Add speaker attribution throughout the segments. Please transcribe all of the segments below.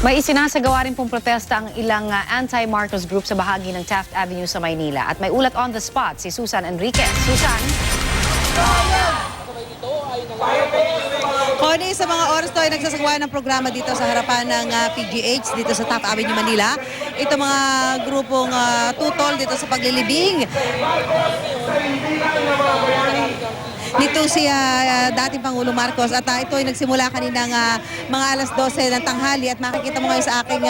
Speaker 1: May isinasagawa rin pong protesta ang ilang anti-Marcos group sa bahagi ng Taft Avenue sa Maynila. At may ulat on the spot si Susan Enriquez. Susan?
Speaker 2: Connie, sa mga oras to ay nagsasagawa ng programa dito sa harapan ng PGH dito sa Taft Avenue, Manila. Ito mga grupong tutol dito sa paglilibing nito si dating Pangulong Marcos at ito ay nagsimula kaninang mga alas 12 ng tanghali at makikita mo ngayon sa aking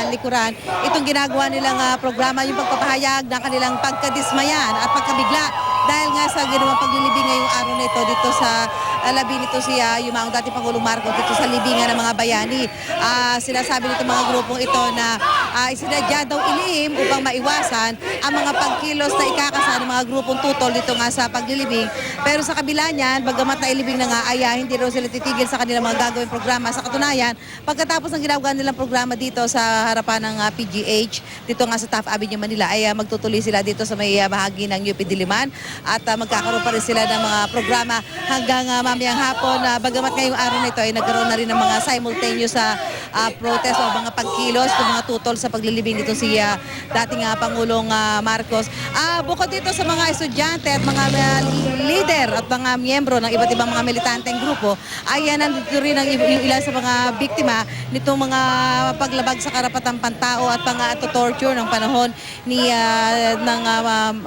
Speaker 2: likuran itong ginagawa nilang programa, yung pagpapahayag ng kanilang pagkadismayan at pagkabigla dahil nga sa ginawang paglilibing ngayong araw na ito dito sa labi nito si yumaong dating Pangulong Marcos dito sa libingan ng mga bayani. Sinasabi nito mga grupong ito na isinadya daw ilihim upang maiwasan ang mga pagkilos na ikakasa ng mga grupong tutol dito nga sa paglilibing. Pero sa kabila niyan, bagamat nailibing na nga ay hindi raw sila titigil sa kanilang mga gagawing programa. Sa katunayan, pagkatapos ng ginagawa nilang programa dito sa harapan ng PGH, dito nga sa Taft Avenue, Manila, ay magtutuloy sila dito sa may bahagi ng UP Diliman at magkakaroon pa rin sila ng mga programa hanggang mamayang hapon. Bagamat ngayong araw na ito ay nagkaroon na rin ng mga simultaneous protest o mga pagkilos ng mga tutol sa paglilibing dito si dating Pangulong Marcos. Bukod dito sa mga estudyante at mga leader at mga miyembro ng iba't ibang mga militanteng grupo, ay nandito rin yung ilan sa mga biktima nitong mga paglabag sa karapatang pantao at pang-torture ng panahon ng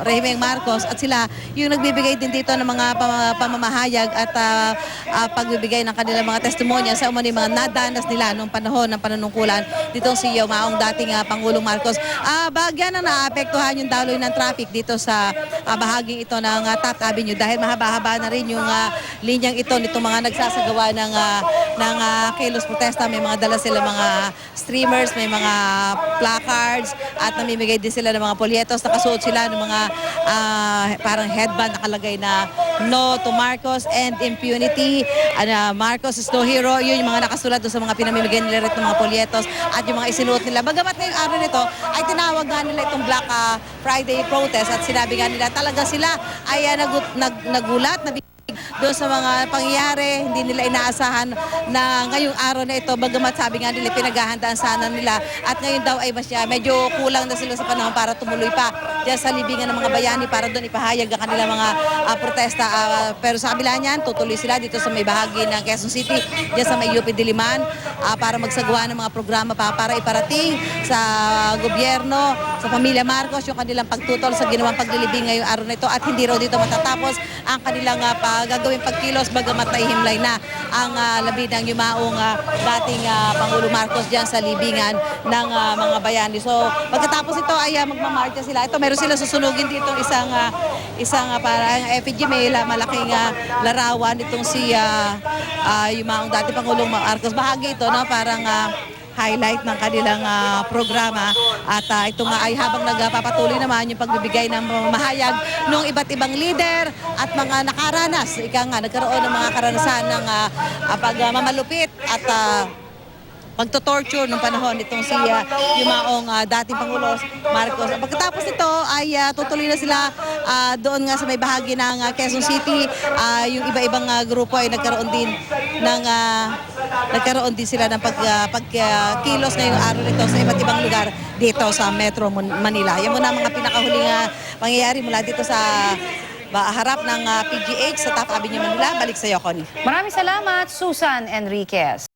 Speaker 2: Rehimeng Marcos, at sila yung nagbibigay din dito ng mga pamamahayag at pagbibigay ng kanilang mga testimonya sa umano'y mga nadanas nila noong panahon ng panunungkulan ditong si yumaong dating Pangulong Marcos. Bagyan na naapektuhan yung daloy ng traffic dito sa bahaging ito ng Taft Avenue dahil mahaba-haba na rin yung linyang ito nitong mga nagsasagawa ng kilos protesta. May mga dala sila mga streamers, may mga placards at namimigay din sila ng mga polyetos. Nakasuot sila ng mga parang headband nakalagay na "No to Marcos and impunity", Marcos is no hero. Yun yung mga nakasulat doon sa mga pinamimigay nila rin ng mga polyetos at yung mga isinuot nila. Bagamat ngayong araw nito ay tinawag nga nila itong Black Friday protest at sinabi nga nila talaga sila ay nagulat na doon sa mga pangyayari. Hindi nila inaasahan na ngayong araw na ito, bagamat sabi nga nila pinaghahandaan sana nila at ngayon daw ay medyo kulang na sila sa panahon para tumuloy pa dyan sa libingan ng mga bayani para doon ipahayag ang kanilang mga protesta. Pero sa kabila niyan, tutuloy sila dito sa may bahagi ng Quezon City, dyan sa may UP Diliman, para magsagawa ng mga programa para iparating sa gobyerno, sa pamilya Marcos, yung kanilang pagtutol sa ginawang paglilibing ngayong araw na ito at hindi raw dito matatapos ang kanilang gagawing pagkilos bagamat naihimlay na ang labi ng yumaong dating Pangulong Marcos dyan sa libingan ng mga bayani. So pagkatapos ito ay magmamarcha sila. Ito meron sila susunugin dito isang parang effigy, may malaking larawan itong si yumaong dating Pangulong Marcos. Bahagi ito no, parang highlight ng kanilang programa at ito nga ay habang nagpapatuloy naman yung pagbibigay ng mahayag ng iba't ibang leader at mga nakaranas, nagkaroon ng mga karanasan ng pagmamalupit at pagto-torture nung panahon nitong si yumaong dating Pangulo Marcos. Pagkatapos nito ay tutuloy na sila doon nga sa may bahagi ng Quezon City. Yung iba-ibang grupo ay nagkaroon din sila ng pagkilos ngayong araw nito sa iba't ibang lugar dito sa Metro Manila. Yan muna mga pinakahuling pangyayari mula dito sa harap ng PGH sa Taft Avenue, Manila. Balik sa iyo, Connie.
Speaker 1: Maraming salamat, Susan Enriquez.